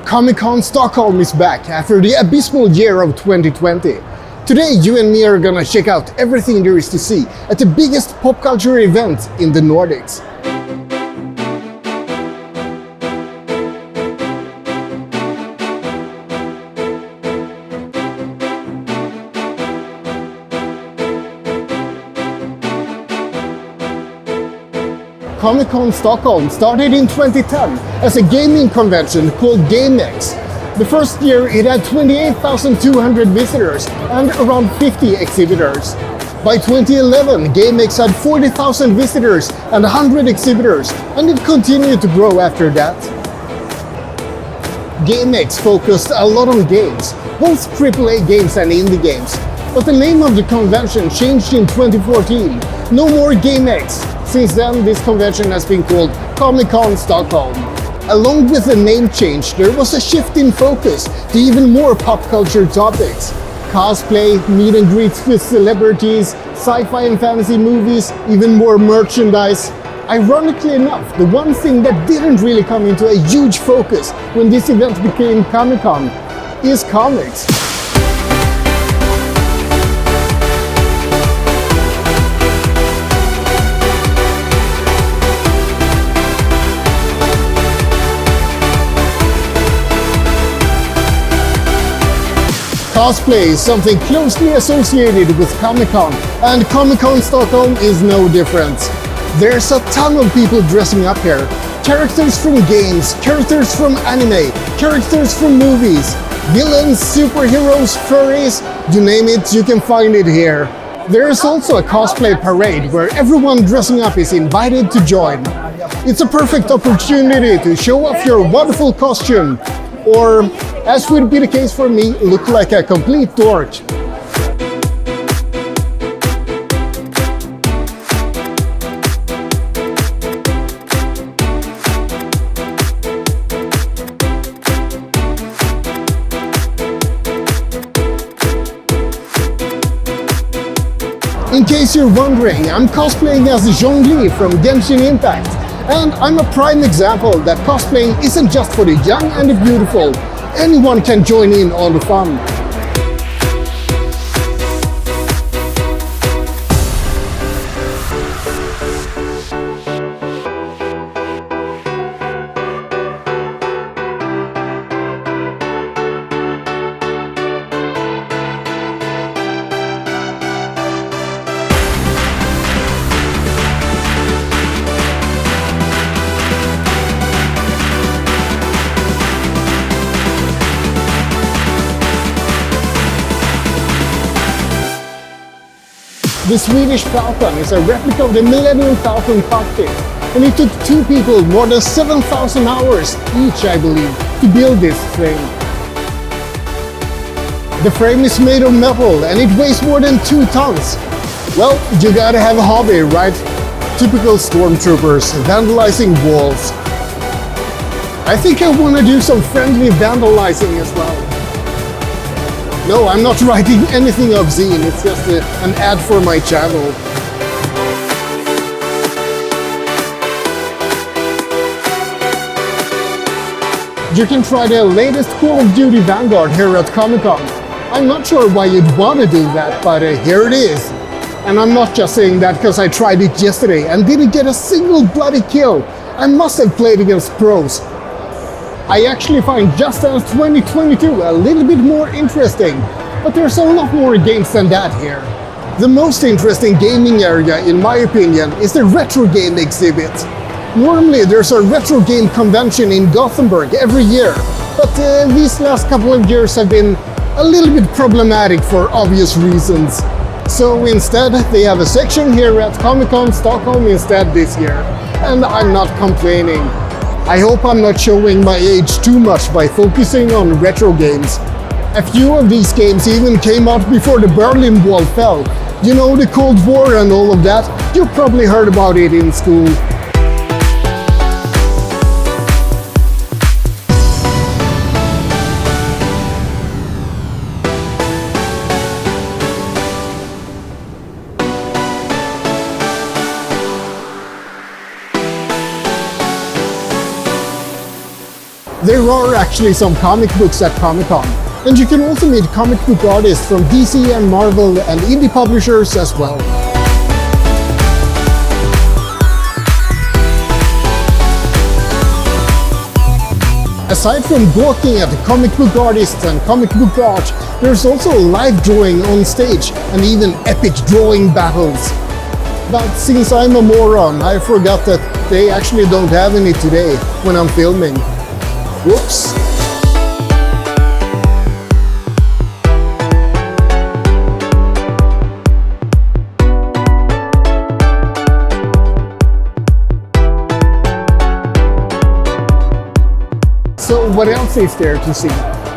Con Stockholm is back after the abysmal year of 2020. Today you and me are gonna check out everything there is to see at the biggest pop culture event in the Nordics. Con Stockholm started in 2010 as a gaming convention called GameX. The first year it had 28,200 visitors and around 50 exhibitors. By 2011, GameX had 40,000 visitors and 100 exhibitors, and it continued to grow after that. GameX focused a lot on games, both AAA games and indie games. But the name of the convention changed in 2014. No more GameX. Since then, this convention has been called Con Stockholm. Along with the name change, there was a shift in focus to even more pop culture topics. Cosplay, meet and greets with celebrities, sci-fi and fantasy movies, even more merchandise. Ironically enough, the one thing that didn't really come into a huge focus when this event became Comic-Con is comics. Cosplay is something closely associated with Comic-Con, and Con Stockholm is no different. There's a ton of people dressing up here. Characters from games, characters from anime, characters from movies, villains, superheroes, furries, you name it, you can find it here. There's also a cosplay parade where everyone dressing up is invited to join. It's a perfect opportunity to show off your wonderful costume, or, as would be the case for me, look like a complete dork. In case you're wondering, I'm cosplaying as Zhongli from Genshin Impact. And I'm a prime example that cosplaying isn't just for the young and the beautiful. Anyone can join in on the fun. The Swedish Falcon is a replica of the Millenium Falcon cockpit, and it took two people more than 7,000 hours each, I believe, to build this thing. The frame is made of metal and it weighs more than 2 tons. Well, you gotta have a hobby, right? Typical stormtroopers vandalizing walls. I think I wanna do some friendly vandalizing as well. No, I'm not writing anything obscene, it's just an ad for my channel. You can try the latest Call of Duty Vanguard here at Comic-Con. I'm not sure why you'd want to do that, but here it is. And I'm not just saying that because I tried it yesterday and didn't get a single bloody kill. I must have played against pros. I actually find Just Dance 2022 a little bit more interesting, but there's a lot more games than that here. The most interesting gaming area, in my opinion, is the retro game exhibit. Normally there's a retro game convention in Gothenburg every year, but these last couple of years have been a little bit problematic for obvious reasons. So instead, they have a section here at Con Stockholm instead this year, and I'm not complaining. I hope I'm not showing my age too much by focusing on retro games. A few of these games even came out before the Berlin Wall fell. You know, the Cold War and all of that. You probably heard about it in school. There are actually some comic books at Comic-Con, and you can also meet comic book artists from DC and Marvel and indie publishers as well. Aside from gawking at the comic book artists and comic book art, there's also live drawing on stage and even epic drawing battles. But since I'm a moron, I forgot that they actually don't have any today when I'm filming. Whoops! So what else is there to see?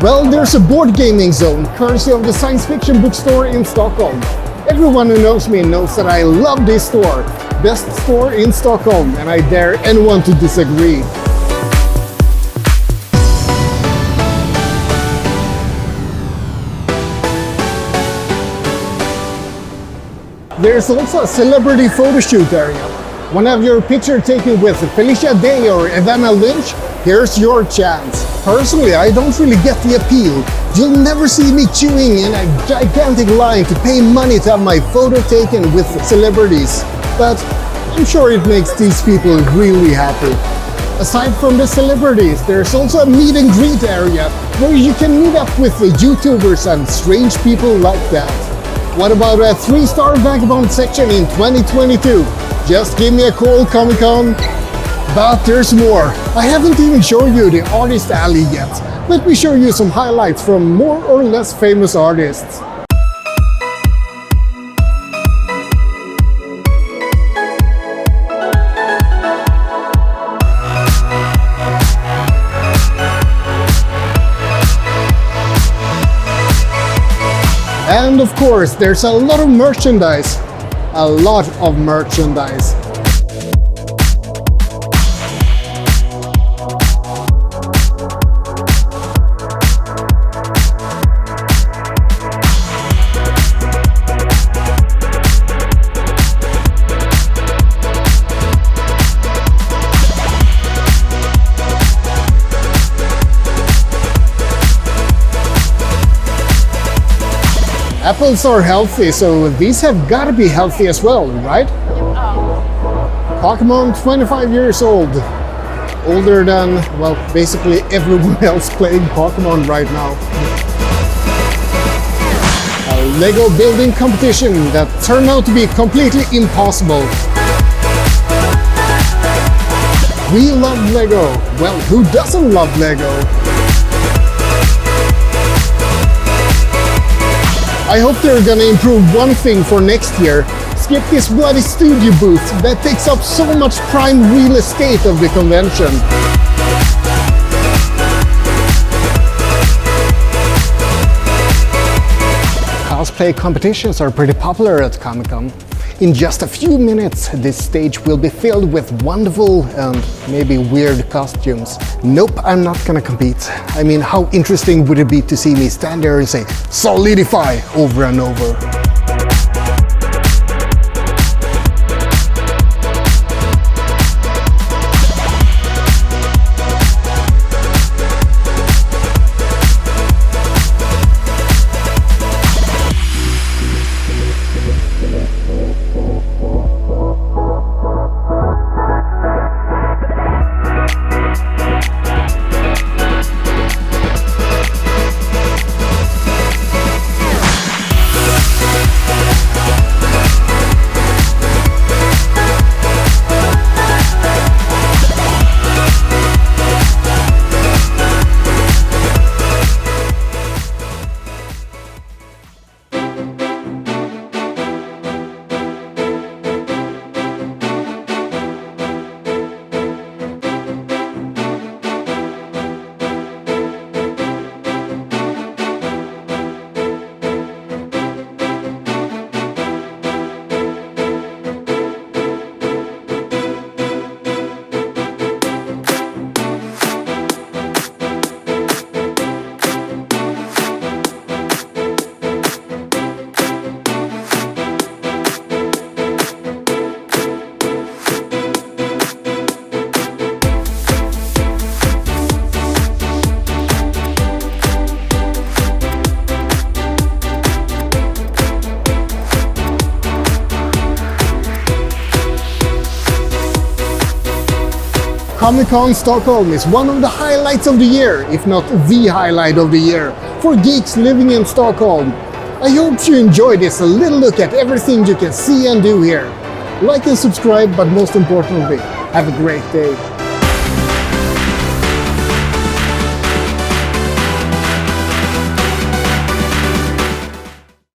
Well, there's a board gaming zone, courtesy of the science fiction bookstore in Stockholm. Everyone who knows me knows that I love this store. Best store in Stockholm, and I dare anyone to disagree. There's also a celebrity photo shoot area. Want to have your picture taken with Felicia Day or Evanna Lynch? Here's your chance. Personally, I don't really get the appeal. You'll never see me queuing in a gigantic line to pay money to have my photo taken with celebrities. But I'm sure it makes these people really happy. Aside from the celebrities, there's also a meet and greet area where you can meet up with the YouTubers and strange people like that. What about a 3-star Vagabond section in 2022? Just give me a call, Comic-Con. But there's more. I haven't even shown you the artist alley yet. Let me show you some highlights from more or less famous artists. And of course, there's a lot of merchandise. A lot of merchandise. Apples are healthy, so these have got to be healthy as well, right? Pokemon, 25 years old. Older than, well, basically everyone else playing Pokemon right now. A Lego building competition that turned out to be completely impossible. We love Lego. Well, who doesn't love Lego? I hope they're gonna improve one thing for next year. Skip this bloody studio booth that takes up so much prime real estate of the convention. Cosplay competitions are pretty popular at Comic-Con. In just a few minutes, this stage will be filled with wonderful and maybe weird costumes. Nope, I'm not gonna compete. I mean, how interesting would it be to see me stand there and say, "Solidify," over and over. Con Stockholm is one of the highlights of the year, if not the highlight of the year, for geeks living in Stockholm. I hope you enjoyed this a little look at everything you can see and do here. Like and subscribe, but most importantly, have a great day.